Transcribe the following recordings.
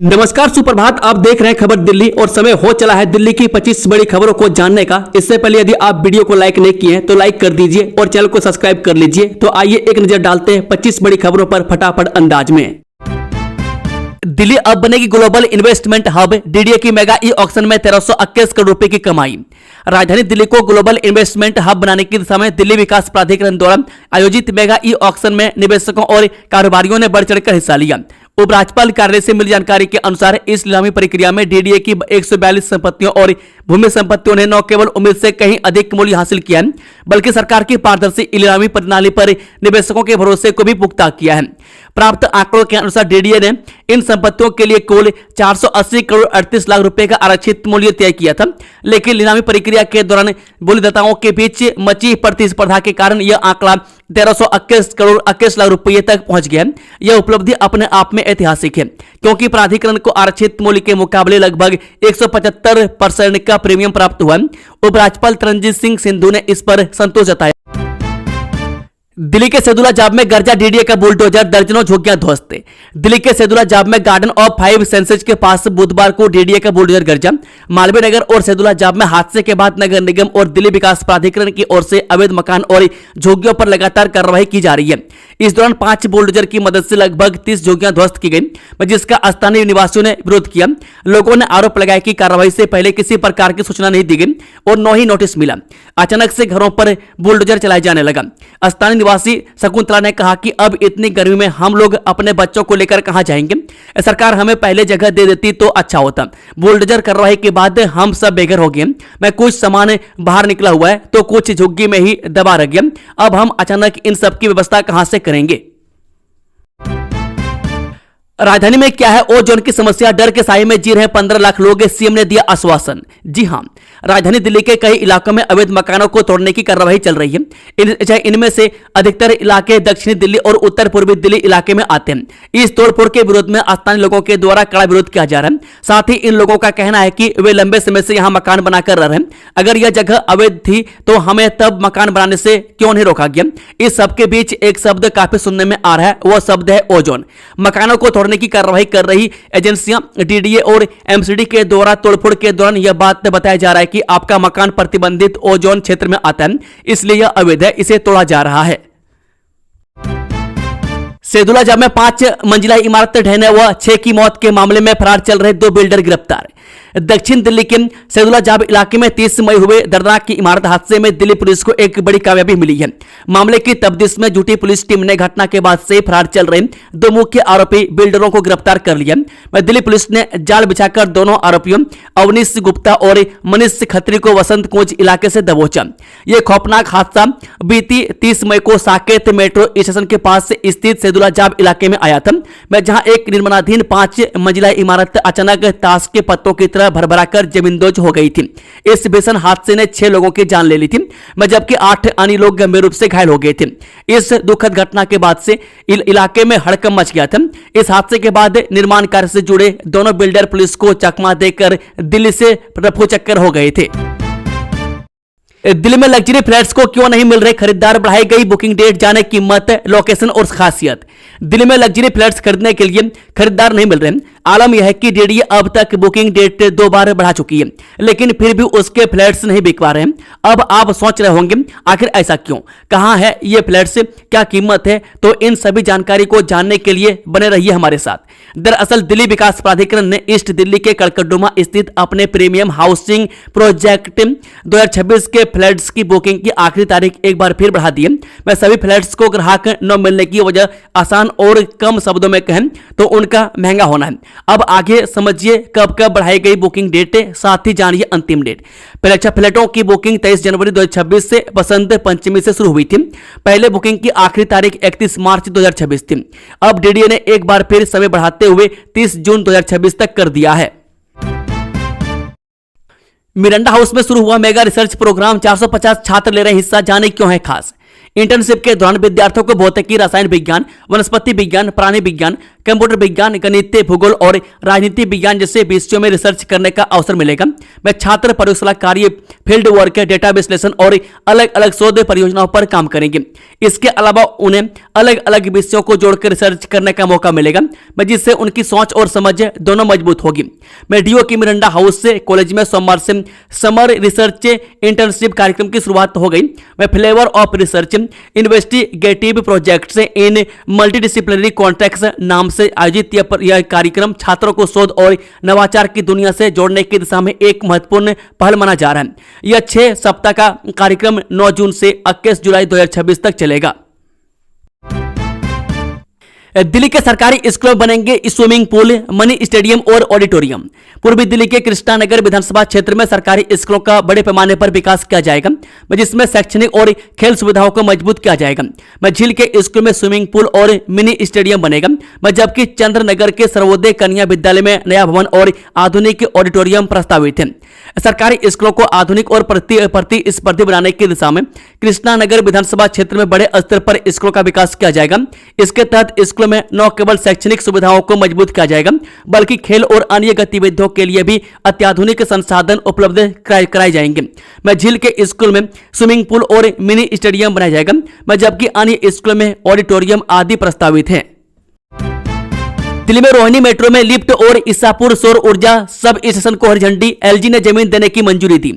नमस्कार, सुप्रभात। आप देख रहे हैं खबर दिल्ली और समय हो चला है दिल्ली की 25 बड़ी खबरों को जानने का। इससे पहले यदि आप वीडियो को लाइक नहीं किए हैं तो लाइक कर दीजिए और चैनल को सब्सक्राइब कर लीजिए। तो आइए एक नजर डालते हैं 25 बड़ी खबरों पर फटाफट अंदाज में। दिल्ली अब बनेगी ग्लोबल इन्वेस्टमेंट हब। डीडीए की मेगा ई ऑक्शन में 1321 करोड़ रुपए की कमाई। राजधानी दिल्ली को ग्लोबल इन्वेस्टमेंट हब बनाने की दिशा में दिल्ली विकास प्राधिकरण द्वारा आयोजित मेगा ई ऑक्शन में निवेशकों और कारोबारियों ने बढ़ चढ़कर हिस्सा लिया। उपराज्यपाल कार्यालय से मिली जानकारी के अनुसार इस नीलामी प्रक्रिया में डीडीए की 142 संपत्तियों और भूमि संपत्तियों ने न केवल उम्मीद से कहीं अधिक मूल्य हासिल किया है, बल्कि सरकार की पारदर्शी नीलामी प्रणाली पर निवेशकों के भरोसे को भी पुख्ता किया है। प्राप्त आंकड़ों के अनुसार डीडीए ने इन संपत्तियों के लिए कुल 480 करोड़ 38 लाख रुपए का आरक्षित मूल्य तय किया था, लेकिन नीलामी प्रक्रिया के दौरान बोलीदाताओं के बीच मची प्रतिस्पर्धा के कारण यह आंकड़ा 1321 करोड़ 21 लाख रुपये तक पहुंच गया। यह उपलब्धि अपने आप में ऐतिहासिक है, क्योंकि प्राधिकरण को आरक्षित मूल्य के मुकाबले लगभग 175% का प्रीमियम प्राप्त हुआ। उपराज्यपाल तरनजीत सिंह सिंधु ने इस पर संतोष जताया। दिल्ली के सैदुला जाब में गर्जा डीडीए का बुलडोजर, दर्जनों झुग्गियां ध्वस्त। दिल्ली के सैदुला जाब में गार्डन ऑफ 5 सेंसेज के पास बुधवार को डीडीए का बुलडोजर गर्जा। मालवीय नगर और सैदुला जाब में हादसे के बाद नगर निगम और दिल्ली विकास प्राधिकरण की ओर से अवैध मकान और झुग्गियों पर लगातार कार्रवाई की जा रही है। इस दौरान 5 बुलडोजर की मदद से लगभग 30 झुग्गियां ध्वस्त की गई, जिसका स्थानीय निवासियों ने विरोध किया। लोगों ने आरोप लगाया कि कार्रवाई से पहले किसी प्रकार की सूचना नहीं दी गई और न ही नोटिस मिला। अचानक से घरों पर बुलडोजर चलाया जाने लगा। स्थानीय निवासी शकुंतला ने कहा कि अब इतनी गर्मी में हम लोग अपने बच्चों को लेकर कहां जाएंगे। सरकार हमें पहले जगह दे देती तो अच्छा होता। बुलडोजर कार्रवाई के बाद हम सब बेघर हो गए। मैं कुछ सामान बाहर निकला हुआ है तो कुछ झुग्गी में ही दबा रह गया। अब हम अचानक इन सब की व्यवस्था कहां से करेंगे। राजधानी में क्या है ओजोन की समस्या, डर के साए में जी रहे 15 लाख लोग, सीएम ने दिया आश्वासन। जी हां, राजधानी दिल्ली के कई इलाकों में अवैध मकानों को तोड़ने की कार्रवाई चल रही है। इनमें से अधिकतर इलाके दक्षिणी दिल्ली और उत्तर पूर्वी दिल्ली इलाके में आते हैं। इस तोड़फोड़ के विरोध में स्थानीय लोगों के द्वारा कड़ा विरोध किया जा रहा है। साथ ही इन लोगों का कहना है कि वे लंबे समय से यहां मकान बनाकर रह रहे हैं। अगर यह जगह अवैध थी तो हमें तब मकान बनाने से क्यों नहीं रोका गया। इस सबके बीच एक शब्द काफी सुनने में आ रहा है, वह शब्द है ओजोन। मकानों को तोड़ने की कार्रवाई कर रही एजेंसियां डीडीए और एमसीडी के द्वारा तोड़फोड़ के दौरान यह बात बताया जा रहा है कि आपका मकान प्रतिबंधित ओजोन क्षेत्र में आता है, इसलिए यह अवैध है, इसे तोड़ा जा रहा है। सैदुला जाब में 5 मंजिला इमारत ढहने व 6 की मौत के मामले में फरार चल रहे 2 बिल्डर गिरफ्तार। दक्षिण दिल्ली के सैदुला जाब इलाके में 30 मई हुए दर्दनाक की इमारत हादसे में दिल्ली पुलिस को एक बड़ी कामयाबी मिली है। मामले की तफ्तीश में जुटी पुलिस टीम ने घटना के बाद से फरार चल रहे 2 मुख्य आरोपी बिल्डरों को गिरफ्तार कर लिया। दिल्ली पुलिस ने जाल बिछाकर दोनों आरोपियों अवनीश गुप्ता और मनीष खत्री को वसंत कुंज इलाके से दबोचा। यह खौफनाक हादसा बीती 30 मई को साकेत मेट्रो स्टेशन के पास स्थित सैदुला जाब इलाके में आया था, जहां एक निर्माणाधीन 5 मंजिला इमारत अचानक ताश के पत्तों की तरह भरभराकर जमींदोज हो गई थी। इस भीषण हादसे ने 6 लोगों की जान ले ली थी, जबकि 8 अन्य लोग गंभीर रूप से घायल हो गए थे। इस दुखद घटना के बाद से इलाके में हड़कंप मच गया था। इस हादसे के बाद निर्माण कार्य से जुड़े दोनों बिल्डर पुलिस को चकमा देकर दिल्ली से रफू चक्कर हो गए थे। दिल्ली में लग्जरी फ्लैट्स को क्यों नहीं मिल रहे खरीदार, बढ़ाई गई बुकिंग डेट, जाने कीमत, लोकेशन और खासियत। दिल्ली में लग्जरी फ्लैट्स खरीदने के लिए खरीदार नहीं मिल रहे। आलम यह है कि डीडीए अब तक बुकिंग डेट 2 बार बढ़ा चुकी है, लेकिन फिर भी उसके फ्लैट्स नहीं बिक पा रहे हैं। अब आप सोच रहे होंगे आखिर ऐसा क्यों, कहां है ये फ्लैट्स, क्या कीमत है, तो इन सभी जानकारी को जानने के लिए बने रहिए हमारे साथ। दरअसल दिल्ली विकास प्राधिकरण ने ईस्ट दिल्ली के कड़कड़डुमा स्थित अपने प्रीमियम हाउसिंग प्रोजेक्ट 2026 के फ्लैट्स की बुकिंग की आखिरी तारीख एक बार फिर बढ़ा दी है। मैं सभी फ्लैट्स को ग्राहक न मिलने की वजह आसान और कम शब्दों में कहें तो उनका महंगा होना है। अब आगे समझिए कब कब बढ़ाई गई बुकिंग डेट, साथ ही जानिए अंतिम डेट। पहले फ्लैटों की बुकिंग 23 जनवरी 2026 से बसंत पंचमी से शुरू हुई थी। पहले बुकिंग की आखिरी तारीख 31 मार्च 2026 थी। अब डीडीए ने एक बार फिर समय बढ़ाते हुए 30 जून 2026 तक कर दिया है। मिरांडा हाउस में शुरू हुआ मेगा रिसर्च प्रोग्राम, 450 छात्र ले रहे हिस्सा, जाने क्यों है खास। इंटर्नशिप के दौरान विद्यार्थियों को भौतिकी, रसायन विज्ञान, वनस्पति विज्ञान, प्राणी विज्ञान, कंप्यूटर विज्ञान, गणित, भूगोल और राजनीति विज्ञान जैसे विषयों में रिसर्च करने का अवसर मिलेगा। मैं छात्र प्रयोगशाला कार्य, फील्ड वर्क, डेटा विश्लेषण और अलग अलग शोध परियोजनाओं पर काम करेंगे। इसके अलावा उन्हें अलग अलग विषयों को जोड़कर रिसर्च करने का मौका मिलेगा, जिससे उनकी सोच और समझ दोनों मजबूत होगी। डीओ की मिरांडा हाउस से कॉलेज में सोमवार से समर रिसर्च इंटर्नशिप कार्यक्रम की शुरुआत हो गई। Flavour of research investigative projects in multidisciplinary context नाम से आयोजित यह कार्यक्रम छात्रों को शोध और नवाचार की दुनिया से जोड़ने की दिशा में एक महत्वपूर्ण पहल माना जा रहा है। यह 6 सप्ताह का कार्यक्रम 9 जून से 21 जुलाई 2026 तक चलेगा। दिल्ली के सरकारी स्कूलों में बनेंगे स्विमिंग पूल, मनी स्टेडियम और ऑडिटोरियम। पूर्वी दिल्ली के कृष्णा नगर विधानसभा क्षेत्र में सरकारी स्कूलों का बड़े पैमाने पर विकास किया जाएगा, जिसमें शैक्षणिक और खेल सुविधाओं को मजबूत किया जाएगा। झील के स्कूल में स्विमिंग पूल और मिनी स्टेडियम बनेगा, जबकि चंद्रनगर के सर्वोदय कन्या विद्यालय में नया भवन और आधुनिक ऑडिटोरियम प्रस्तावित है। सरकारी स्कूलों को आधुनिक और प्रतिस्पर्धी बनाने की दिशा में कृष्णा नगर विधानसभा क्षेत्र में बड़े स्तर पर स्कूलों का विकास किया जाएगा। इसके तहत स्कूलों में न केवल शैक्षणिक सुविधाओं को मजबूत किया जाएगा, बल्कि खेल और अन्य गतिविधियों के लिए भी अत्याधुनिक संसाधन उपलब्ध कराए जाएंगे। झील के स्कूल में स्विमिंग पूल और मिनी स्टेडियम बनाया जाएगा, जबकि अन्य स्कूलों में ऑडिटोरियम आदि प्रस्तावित है। दिल्ली में रोहिणी मेट्रो में लिफ्ट और ईसापुर सौर ऊर्जा सब स्टेशन को हरी झंडी, एलजी ने जमीन देने की मंजूरी दी।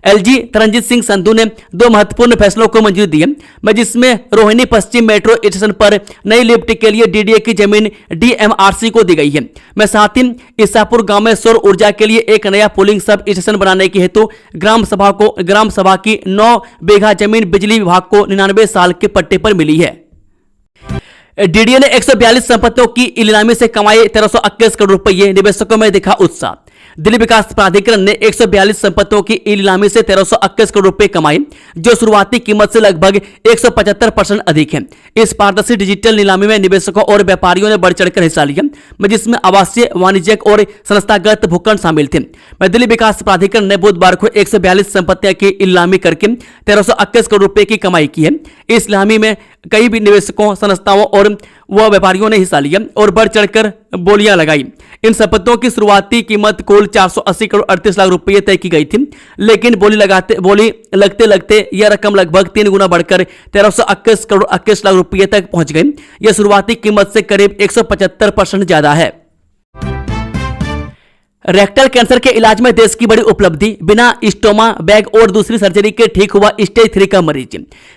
एलजी तरनजीत सिंह संधू ने 2 महत्वपूर्ण फैसलों को मंजूरी दी है, जिसमें रोहिणी पश्चिम मेट्रो स्टेशन पर नई लिफ्ट के लिए डीडीए की जमीन डीएमआरसी को दी गई है। साथ ही ईसापुर गांव में सौर ऊर्जा के लिए एक नया पुलिंग सब स्टेशन बनाने के हेतु ग्राम सभा की 9 बीघा जमीन बिजली विभाग को 99 साल के पट्टे पर मिली है। डीडीए ने 142 संपत्तियों की नीलामी से कमाए 1321 करोड़ रुपए, निवेशकों में दिखा उत्साह। दिल्ली विकास प्राधिकरण ने 142 संपत्तियों की नीलामी से 1321 करोड़ रुपए कमाए, जो शुरुआती कीमत से लगभग 175% अधिक है। इस पारदर्शी डिजिटल नीलामी में निवेशकों और व्यापारियों ने बढ़ चढ़कर हिस्सा लिया, जिसमें आवासीय, वाणिज्यिक और संस्थागत भूखंड शामिल थे। दिल्ली विकास प्राधिकरण ने बुधवार को 142 संपत्तियों की नीलामी करके 1321 करोड़ रुपए की कमाई की है। इस नीलामी में कई भी निवेशकों, संस्थाओं और व्यापारियों ने हिस्सा लिया और बढ़ चढ़कर बोलियां लगाई। इन संपत्तियों की शुरुआती कीमत कुल 480 करोड़ 38 लाख रुपए तय की गई थी, लेकिन बोली लगते लगते यह रकम लगभग 3 गुना बढ़कर 1321 करोड़ 21 लाख रुपए तक पहुंच गई। यह शुरुआती कीमत से करीब 175% ज्यादा है। रेक्टल कैंसर के इलाज में देश की बड़ी उपलब्धि, बिना स्टोमा बैग और दूसरी सर्जरी के ठीक हुआ स्टेज 3 का मरीज।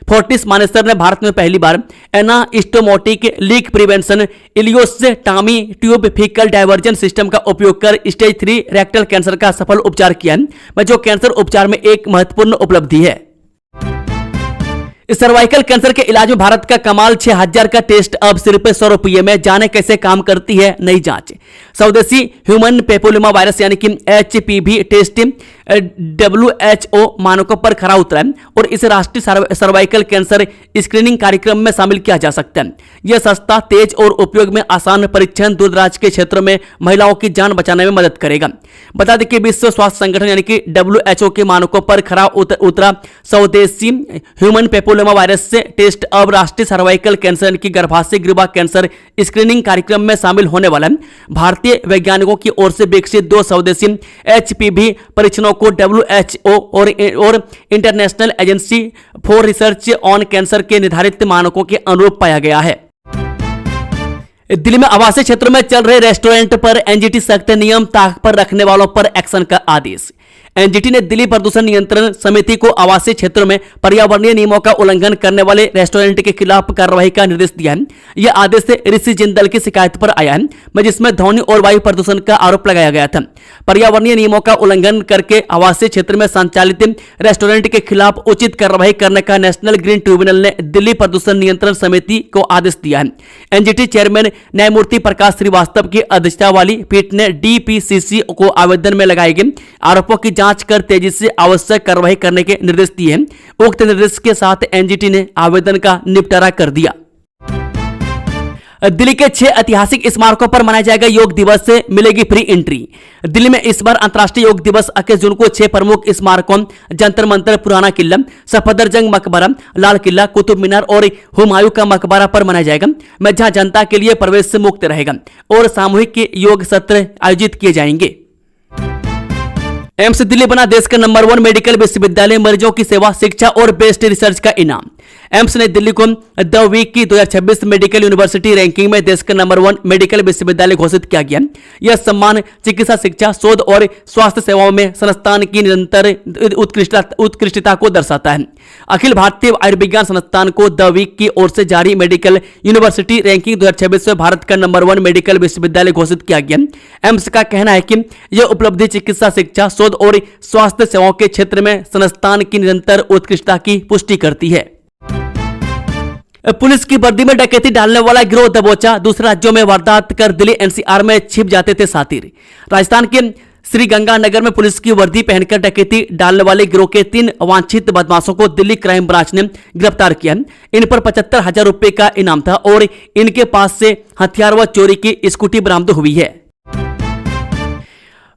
फोर्टिस मानेसर ने भारत में पहली बार anastomotic leak prevention ileostomy tube faecal diversion system का उपयोग कर स्टेज 3 रेक्टल कैंसर का सफल उपचार किया है, जो कैंसर उपचार में एक महत्वपूर्ण उपलब्धि है। सर्वाइकल कैंसर के इलाज में भारत का कमाल 6000 का टेस्ट अब सिर्फ 100 रुपये में। जाने कैसे काम करती है नई जांच। स्वदेशी ह्यूमन पेपोलिमा वायरस यानी कि HPV टेस्ट WHO मानकों पर खरा उतरा है और इसे राष्ट्रीय सर्वाइकल कैंसर स्क्रीनिंग कार्यक्रम में शामिल किया जा सकता है। यह सस्ता, तेज और उपयोग में आसान परीक्षण दूरदराज के क्षेत्रों में महिलाओं की जान बचाने में मदद करेगा। बता दें कि विश्व स्वास्थ्य संगठन यानी कि WHO के मानकों पर खरा उतरा स्वदेशी ह्यूमन पेपोलिमा वायरस से टेस्ट अब राष्ट्रीय सर्वाइकल कैंसर यानी कि गर्भाशय ग्रीवा कैंसर स्क्रीनिंग कार्यक्रम में शामिल होने वाला है। भारतीय वैज्ञानिकों की ओर से विकसित 2 स्वदेशी HPV परीक्षणों को WHO और international agency for research on cancer के निर्धारित मानकों के अनुरूप पाया गया है। दिल्ली में आवासीय क्षेत्रों में चल रहे रेस्टोरेंट पर एनजीटी सख्त नियम ताक पर रखने वालों पर एक्शन का आदेश। एनजीटी ने दिल्ली प्रदूषण नियंत्रण समिति को आवासीय क्षेत्रों में पर्यावरणीय नियमों का उल्लंघन करने वाले रेस्टोरेंट के खिलाफ कार्रवाई का निर्देश दिया है। यह आदेश से ऋषि जिंदल की शिकायत पर आया है, जिसमें ध्वनि और वायु प्रदूषण का आरोप लगाया गया था। पर्यावरणीय नियमों का उल्लंघन करके आवासीय क्षेत्र में संचालित रेस्टोरेंट के खिलाफ उचित कार्रवाई करने का नेशनल ग्रीन ट्रिब्यूनल ने दिल्ली प्रदूषण नियंत्रण समिति को आदेश दिया है। एनजीटी चेयरमैन न्यायमूर्ति प्रकाश श्रीवास्तव की अध्यक्षता वाली पीठ ने डीपीसीसी को आवेदन में लगाए गए आरोपों की जांच कर तेजी से आवश्यक कार्रवाई करने के निर्देश दिए हैं। उक्त निर्देश के साथ एनजीटी ने आवेदन का निपटारा कर दिया। दिल्ली के 6 ऐतिहासिक स्मारकों पर मनाया जाएगा योग दिवस, से मिलेगी फ्री एंट्री। दिल्ली में इस बार अंतर्राष्ट्रीय योग दिवस 21 जून को 6 प्रमुख स्मारकों जंतर मंतर, पुराना किला, सफदरजंग मकबरा, लाल किला, कुतुब मीनार और हुमायूं का मकबरा पर मनाया जाएगा, जहां जनता के लिए प्रवेश से मुक्त रहेगा और सामूहिक योग सत्र आयोजित किए जाएंगे। एम्स दिल्ली बना देश का नंबर 1 मेडिकल विश्वविद्यालय, मरीजों की सेवा, शिक्षा और बेस्ट रिसर्च का इनाम। एम्स नई दिल्ली को द वीक की 2026 मेडिकल यूनिवर्सिटी रैंकिंग में देश का नंबर 1 मेडिकल विश्वविद्यालय घोषित किया गया। यह सम्मान चिकित्सा शिक्षा, शोध और स्वास्थ्य सेवाओं में संस्थान की निरंतर उत्कृष्टता को दर्शाता है। अखिल भारतीय आयुर्विज्ञान संस्थान को द वीक की ओर से जारी मेडिकल यूनिवर्सिटी रैंकिंग 2026 में भारत का नंबर 1 मेडिकल विश्वविद्यालय घोषित किया गया। एम्स का कहना है कि यह उपलब्धि चिकित्सा शिक्षा, शोध और स्वास्थ्य सेवाओं के क्षेत्र में संस्थान की निरंतर उत्कृष्टता की पुष्टि करती है। पुलिस की वर्दी में डकैती डालने वाला गिरोह दबोचा, दूसरे राज्यों में वारदात कर दिल्ली एनसीआर में छिप जाते थे साथी। राजस्थान के श्रीगंगानगर में पुलिस की वर्दी पहनकर डकैती डालने वाले गिरोह के 3 वांछित बदमाशों को दिल्ली क्राइम ब्रांच ने गिरफ्तार किया। इन पर 75,000 रुपए का इनाम था और इनके पास से हथियार व चोरी की स्कूटी बरामद हुई है।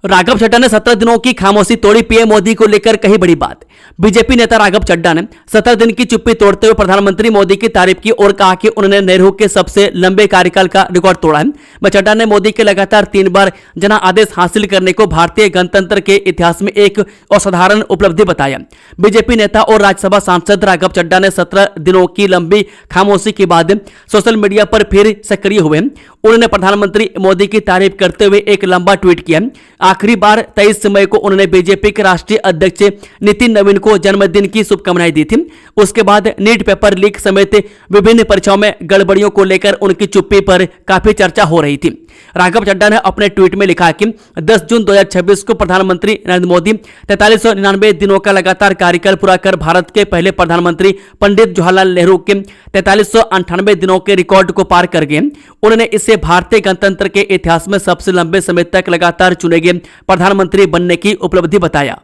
राघव चड्ढा ने 17 दिनों की खामोशी तोड़ी, पीएम मोदी को लेकर कही बड़ी बात। बीजेपी नेता राघव चड्ढा ने 17 दिन की चुप्पी तोड़ते हुए प्रधानमंत्री मोदी की तारीफ की और कहा कि उन्होंने नेहरू के सबसे लंबे कार्यकाल का रिकॉर्ड तोड़ा है। चड्ढा ने मोदी के लगातार 3 बार जना आदेश हासिल करने को भारतीय गणतंत्र के इतिहास में एक असाधारण उपलब्धि बताया। बीजेपी नेता और राज्यसभा सांसद राघव चड्ढा ने 17 दिनों की लंबी खामोशी के बाद सोशल मीडिया पर फिर सक्रिय हुए। उन्होंने प्रधानमंत्री मोदी की तारीफ करते हुए एक लंबा ट्वीट किया। आखिरी बार 23 मई को उन्होंने बीजेपी के राष्ट्रीय अध्यक्ष नितिन नवीन को जन्मदिन की शुभकामनाएं दी थी। उसके बाद नीट पेपर लीक समेत विभिन्न परीक्षाओं में गड़बड़ियों को लेकर उनकी चुप्पी पर काफी चर्चा हो रही थी। राघव चड्ढा ने अपने ट्वीट में लिखा कि 10 जून 2026 को प्रधानमंत्री नरेंद्र मोदी 4399 दिनों का लगातार कार्यकाल पूरा कर भारत के पहले प्रधानमंत्री पंडित जवाहरलाल नेहरू के 4398 दिनों के रिकॉर्ड को पार कर गए। उन्होंने इसे भारतीय गणतंत्र के इतिहास में सबसे लंबे समय तक लगातार चुने गए प्रधानमंत्री बनने की उपलब्धि बताया।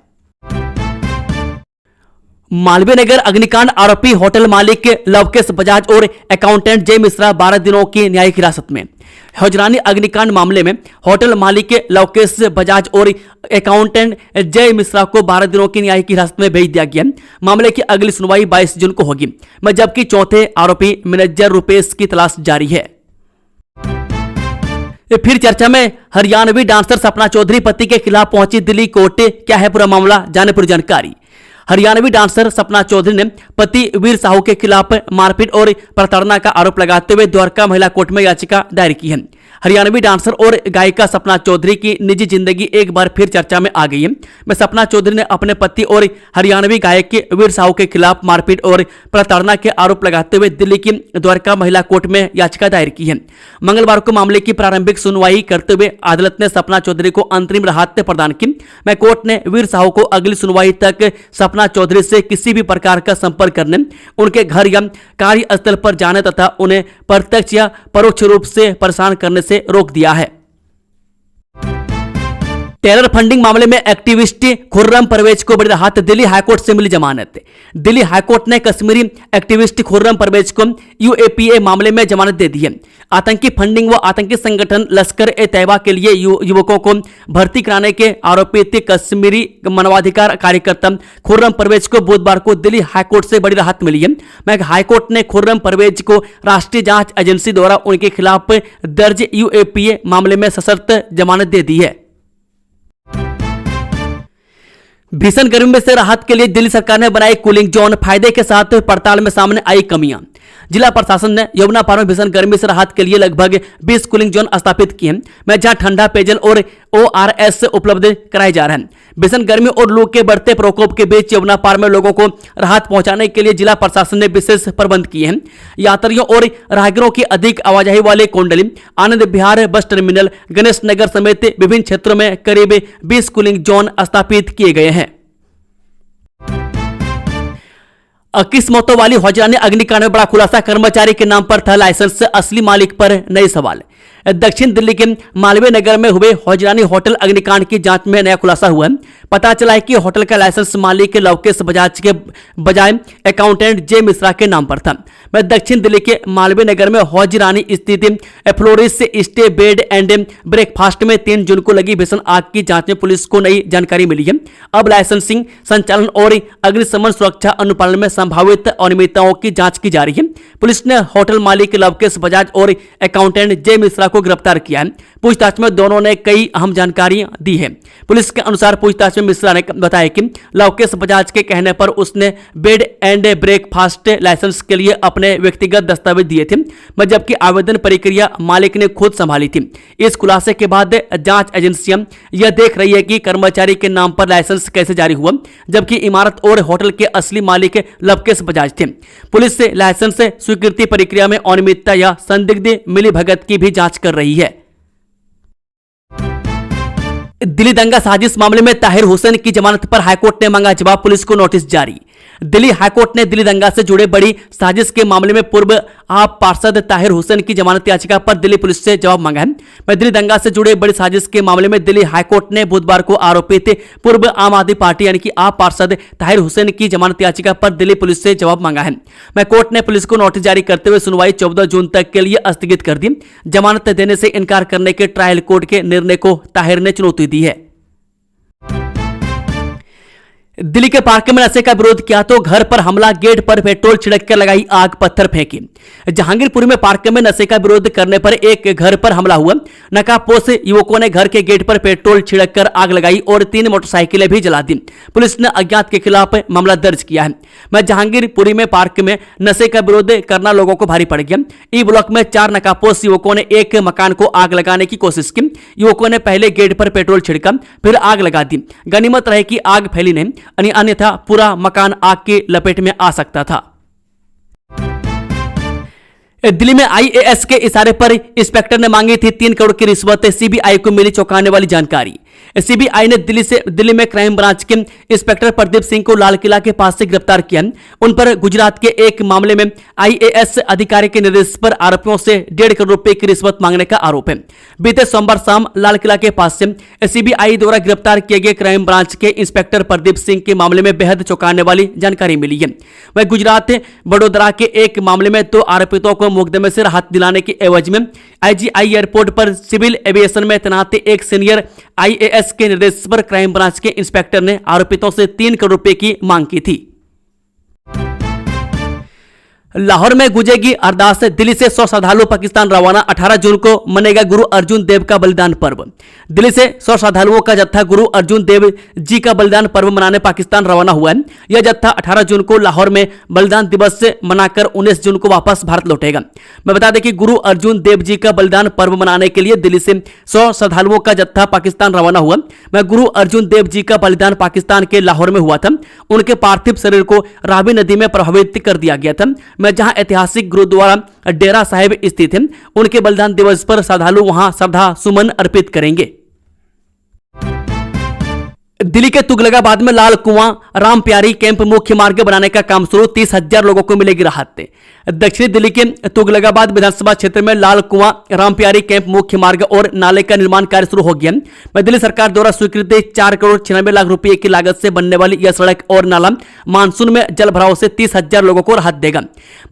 मालवीय नगर अग्निकांड आरोपी होटल मालिक लवकेश बजाज और अकाउंटेंट जय मिश्रा 12 दिनों की न्यायिक हिरासत में। हजरानी अग्निकांड मामले में होटल मालिक लवकेश बजाज और अकाउंटेंट जय मिश्रा को 12 दिनों की न्यायिक हिरासत में भेज दिया गया। मामले की अगली सुनवाई 22 जून को होगी, जबकि चौथे आरोपी मैनेजर रुपेश की तलाश जारी है। फिर चर्चा में हरियाणवी डांसर सपना चौधरी पति के खिलाफ पहुंची दिल्ली कोर्ट। क्या है पूरा मामला, जाने पूरी जानकारी। हरियाणवी डांसर सपना चौधरी ने पति वीर साहू के खिलाफ मारपीट और प्रताड़ना का आरोप लगाते हुए द्वारका महिला कोर्ट में याचिका दायर की है। हरियाणवी डांसर और गायिका सपना चौधरी की निजी जिंदगी एक बार फिर चर्चा में आ गई है। सपना चौधरी ने अपने पति और हरियाणवी गायक वीर साहू के खिलाफ मारपीट और प्रताड़ना के आरोप लगाते हुए दिल्ली की द्वारका महिला कोर्ट में याचिका दायर की है। मंगलवार को मामले की प्रारंभिक सुनवाई करते हुए अदालत ने सपना चौधरी को अंतरिम राहत प्रदान की। कोर्ट ने वीर साहू को अगली सुनवाई तक सपना चौधरी से किसी भी प्रकार का संपर्क करने, उनके घर या कार्यस्थल पर जाने तथा उन्हें प्रत्यक्ष या परोक्ष रूप से परेशान करने से रोक दिया है। टेरर फंडिंग मामले में एक्टिविस्ट खुर्रम परवेज को बड़ी राहत, दिल्ली हाईकोर्ट से मिली जमानत। दिल्ली हाईकोर्ट ने कश्मीरी एक्टिविस्ट खुर्रम परवेज को यूएपीए मामले में जमानत दे दी है। आतंकी फंडिंग व आतंकी संगठन लश्कर ए तैयबा के लिए युवकों को भर्ती कराने के आरोपित कश्मीरी मानवाधिकार कार्यकर्ता खुर्रम परवेज को बुधवार को दिल्ली हाईकोर्ट से बड़ी राहत मिली है। हाईकोर्ट ने खुर्रम परवेज को राष्ट्रीय जांच एजेंसी द्वारा उनके खिलाफ दर्ज यूएपीए मामले में सशर्त जमानत दे दी है। भीषण गर्मी में से राहत के लिए दिल्ली सरकार ने बनाई कूलिंग जोन, फायदे के साथ पड़ताल में सामने आई कमियां। जिला प्रशासन ने यमुना पार में भीषण गर्मी से राहत के लिए लगभग 20 कूलिंग जोन स्थापित किए हैं, जहां ठंडा पेयजल और ओआरएस उपलब्ध कराए जा रहे हैं। भीषण गर्मी और लू के बढ़ते प्रकोप के बीच यमुना पार में लोगों को राहत पहुंचाने के लिए जिला प्रशासन ने विशेष प्रबंध किए हैं। यात्रियों और राहगीरों की अधिक आवाजाही वाले कोंडली, आनंद विहार बस टर्मिनल, गणेश नगर समेत विभिन्न क्षेत्रों में करीब 20 कूलिंग जोन स्थापित किए गए हैं। किस्मतों वाली हौजरानी अग्निकांड में बड़ा खुलासा, कर्मचारी के नाम पर था लाइसेंस, असली मालिक पर नए सवाल। दक्षिण दिल्ली के मालवीय नगर में हुए हौजरानी होटल अग्निकांड की जांच में नया खुलासा हुआ। पता चला है कि होटल का लाइसेंस मालिक लवकेश बजाज के बजाय अकाउंटेंट जय मिश्रा के नाम पर था। दक्षिण दिल्ली के मालवीय नगर में हौजरानी स्थित फ्लोरिस स्टे बेड एंड ब्रेकफास्ट में 3 जून को लगी भीषण आग की जांच में पुलिस को नई जानकारी मिली है। अब लाइसेंसिंग, संचालन और अग्निशमन सुरक्षा अनुपालन में संभावित अनियमितताओं की जांच की जा रही है। पुलिस ने होटल मालिक लवकेश बजाज और अकाउंटेंट जय मिश्रा को गिरफ्तार किया है। पूछताछ में दोनों ने कई अहम जानकारियां दी है। पुलिस के अनुसार पूछताछ अश्विन मिश्रा ने बताया कि लवकेश बजाज के कहने पर उसने बेड एंड ब्रेकफास्ट लाइसेंस के लिए अपने व्यक्तिगत दस्तावेज दिए थे, जबकि आवेदन प्रक्रिया मालिक ने खुद संभाली थी। इस खुलासे के बाद जांच एजेंसियां यह देख रही है कि कर्मचारी के नाम पर लाइसेंस कैसे जारी हुआ, जबकि इमारत और होटल के असली मालिक लवकेश बजाज थे। पुलिस से लाइसेंस स्वीकृति प्रक्रिया में अनियमितता या संदिग्ध मिलीभगत की भी जांच कर रही है। दिल्ली दंगा साजिश मामले में ताहिर हुसैन की जमानत पर हाईकोर्ट ने मांगा जवाब, पुलिस को नोटिस जारी। दिल्ली हाईकोर्ट ने दिल्ली दंगा से जुड़े बड़ी साजिश के मामले में पूर्व आप पार्षद ताहिर हुसैन की जमानत याचिका पर दिल्ली पुलिस से जवाब मांगा है। दिल्ली दंगा से जुड़े बड़ी साजिश के मामले में दिल्ली हाईकोर्ट ने बुधवार को आरोपित पूर्व आम आदमी पार्टी यानी कि आप पार्षद ताहिर हुसैन की जमानत याचिका पर दिल्ली पुलिस से जवाब मांगा है। कोर्ट ने पुलिस को नोटिस जारी करते हुए सुनवाई 14 जून तक के लिए स्थगित कर दी। जमानत देने से इनकार करने के ट्रायल कोर्ट के निर्णय को ताहिर ने चुनौती दी है। दिल्ली के पार्क में नशे का विरोध किया तो घर पर हमला, गेट पर पेट्रोल छिड़क कर लगाई आग, पत्थर फेंकी। जहांगीरपुरी में पार्क में नशे का विरोध करने पर एक घर पर हमला हुआ। नकाबपोश युवकों ने घर के गेट पर पेट्रोल छिड़क कर आग लगाई और 3 मोटरसाइकिलें भी जला दी। पुलिस ने अज्ञात के खिलाफ मामला दर्ज किया है। जहांगीरपुरी में पार्क में नशे का विरोध करना लोगों को भारी पड़ गया। ई ब्लॉक में 4 नकाबपोश युवकों ने एक मकान को आग लगाने की कोशिश की। युवकों ने पहले गेट पर पेट्रोल छिड़का, फिर आग लगा दी। गनीमत रहे कि आग फैली नहीं, अन्यथा पूरा मकान आग की लपेट में आ सकता था। दिल्ली में आईएएस के इशारे पर इंस्पेक्टर ने मांगी थी 3 करोड़ की रिश्वत, सीबीआई को मिली चौंकाने वाली जानकारी। सीबीआई ने दिल्ली में क्राइम ब्रांच के इंस्पेक्टर प्रदीप सिंह को लाल किला के पास से गिरफ्तार किया। उन पर गुजरात के एक मामले में आईएएस अधिकारी के निर्देश पर आरोपियों से 1.5 करोड़ रुपए की रिश्वत मांगने का आरोप है। बीते सोमवार शाम लाल किला के पास से सीबीआई द्वारा गिरफ्तार किए गए क्राइम ब्रांच के इंस्पेक्टर प्रदीप सिंह के मामले में बेहद चौंकाने वाली जानकारी मिली है। वह गुजरात वडोदरा के एक मामले में 2 आरोपितों को मुकदमे से राहत दिलाने की एवज में आईजीआई एयरपोर्ट पर सिविल एविएशन में तैनात एक सीनियर आईएएस के निर्देश पर क्राइम ब्रांच के इंस्पेक्टर ने आरोपितों से 3 करोड़ रुपए की मांग की थी। लाहौर में गुजेगी अरदास, दिल्ली से 100 श्रद्धालु पाकिस्तान रवाना, 18 जून को मनेगा गुरु अर्जुन देव का बलिदान पर्व। दिल्ली से 100 श्रद्धालुओं का जत्था गुरु अर्जुन देव जी का बलिदान पर्व मनाने पाकिस्तान रवाना हुआ है। यह जत्था 18 जून को लाहौर में बलिदान दिवस से मनाकर 19 जून को वापस भारत लौटेगा। मैं बता दें कि गुरु अर्जुन देव जी का बलिदान पर्व मनाने के लिए दिल्ली से 100 श्रद्धालुओं का जत्था पाकिस्तान रवाना हुआ। गुरु अर्जुन देव जी का बलिदान पाकिस्तान के लाहौर में हुआ था। उनके पार्थिव शरीर को रावी नदी में प्रभावित कर दिया गया था, जहां ऐतिहासिक गुरुद्वारा डेरा साहिब स्थित है। उनके बलिदान दिवस पर श्रद्धालु वहां श्रद्धा सुमन अर्पित करेंगे। दिल्ली के तुगलकाबाद में लाल कुआं राम प्यारी कैंप मुख्य मार्ग बनाने का काम शुरू, 30,000 लोगों को मिलेगी राहत। दक्षिणी दिल्ली के तुगलकाबाद विधानसभा क्षेत्र में लाल कुआं राम प्यारी कैंप मुख्य मार्ग और नाले का निर्माण कार्य शुरू हो गया। दिल्ली सरकार द्वारा स्वीकृत 4 करोड़ 96 लाख रुपए की लागत से बनने वाली यह सड़क और नाला मानसून में जल भराव से 30,000 लोगों को राहत देगा।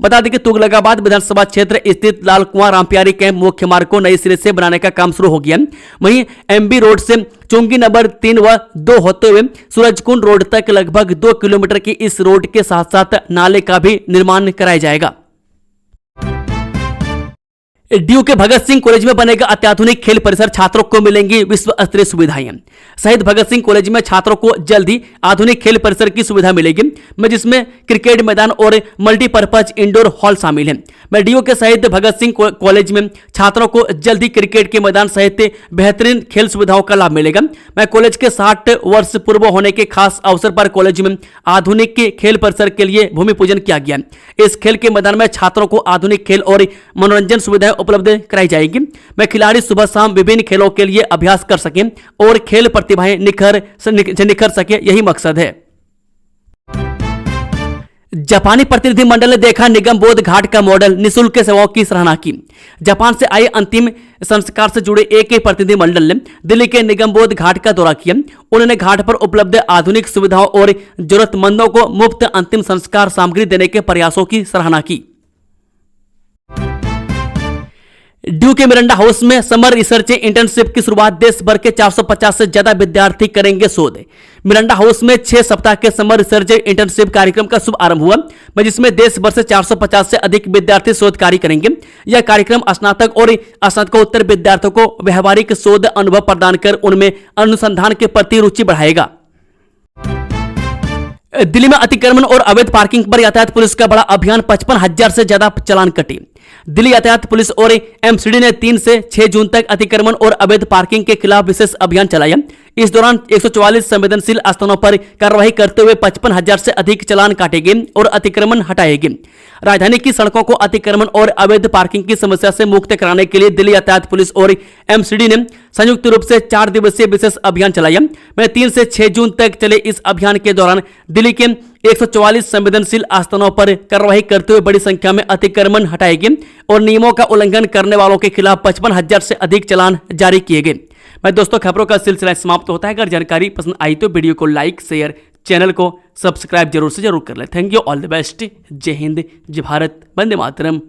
बता दें कि तुगलकाबाद विधानसभा क्षेत्र स्थित लाल कुआं राम प्यारी कैंप मुख्य मार्ग को नए सिरे से बनाने का काम शुरू हो गया। वहीं एमबी रोड से चुंगी नंबर 3 व 2 होते हुए सूरजकुंड रोड तक लगभग 2 किलोमीटर की इस रोड के साथ साथ नाले का भी निर्माण कराया जाएगा। डीयू के भगत सिंह कॉलेज में बनेगा अत्याधुनिक खेल परिसर, छात्रों को मिलेंगी विश्व स्तरीय सुविधाएं। शहीद भगत सिंह कॉलेज में छात्रों को जल्द ही आधुनिक खेल परिसर की सुविधा मिलेगी, जिसमें क्रिकेट मैदान और मल्टीपर्पज इंडोर हॉल शामिल है। डीयू के शहीद भगत सिंह कॉलेज में छात्रों को जल्द ही क्रिकेट के मैदान सहित बेहतरीन खेल सुविधाओं का लाभ मिलेगा। कॉलेज के 60 वर्ष पूर्व होने के खास अवसर पर कॉलेज में आधुनिक खेल परिसर के लिए भूमि पूजन किया गया। इस खेल के मैदान में छात्रों को आधुनिक खेल और मनोरंजन सुविधाएं उपलब्ध कराई जाएगी। खिलाड़ी सुबह शाम विभिन्न खेलों के लिए अभ्यास कर सकें और खेल प्रतिभाएं निखर सके, यही मकसद है। जापानी प्रतिनिधि मंडल ने देखा निगम बोध घाट का मॉडल, निःशुल्क सेवाओं की सराहना की। जापान से आए अंतिम संस्कार से जुड़े एक प्रतिनिधि मंडल ने दिल्ली के निगम बोध घाट का दौरा किया। उन्होंने घाट पर उपलब्ध आधुनिक सुविधाओं और जरूरतमंदों को मुफ्त अंतिम संस्कार सामग्री देने के प्रयासों की सराहना की। ड्यू के मिरांडा हाउस में समर रिसर्च इंटर्नशिप की शुरुआत, देश भर के 450 से ज्यादा विद्यार्थी करेंगे शोध। मिरांडा हाउस में 6 सप्ताह के समर रिसर्च इंटर्नशिप कार्यक्रम का शुभ आरंभ हुआ, जिसमें देश भर से 450 से अधिक विद्यार्थी शोध कार्य करेंगे। यह कार्यक्रम स्नातक और स्नातकोत्तर विद्यार्थियों को व्यवहारिक शोध अनुभव प्रदान कर उनमें अनुसंधान के प्रति रुचि बढ़ाएगा। दिल्ली में अतिक्रमण और अवैध पार्किंग पर यातायात पुलिस का बड़ा अभियान, 55,000 से ज्यादा चालान कटे। दिल्ली यातायात पुलिस और एमसीडी ने 3 से 6 जून तक अतिक्रमण और अवैध पार्किंग के खिलाफ विशेष अभियान चलाया। इस दौरान 144 संवेदनशील स्थानों पर कार्रवाई करते हुए 55,000 से अधिक चालान काटे गए और अतिक्रमण हटाए गए। राजधानी की सड़कों को अतिक्रमण और अवैध पार्किंग की समस्या से मुक्त कराने के लिए दिल्ली यातायात पुलिस और एमसीडी ने संयुक्त रूप से 4 दिवसीय विशेष अभियान चलाया। मैं 3 से 6 जून तक चले इस अभियान के दौरान दिल्ली के 144 संवेदनशील स्थानों पर कार्रवाई करते हुए बड़ी संख्या में अतिक्रमण हटाए गए और नियमों का उल्लंघन करने वालों के खिलाफ 55,000 से अधिक चालान जारी किए गए। मैं दोस्तों, खबरों का सिलसिला समाप्त होता है। अगर जानकारी पसंद आई तो वीडियो को लाइक, शेयर, चैनल को सब्सक्राइब जरूर कर ले। Thank you, all the best. जय हिंद, जय भारत, वंदे मातरम।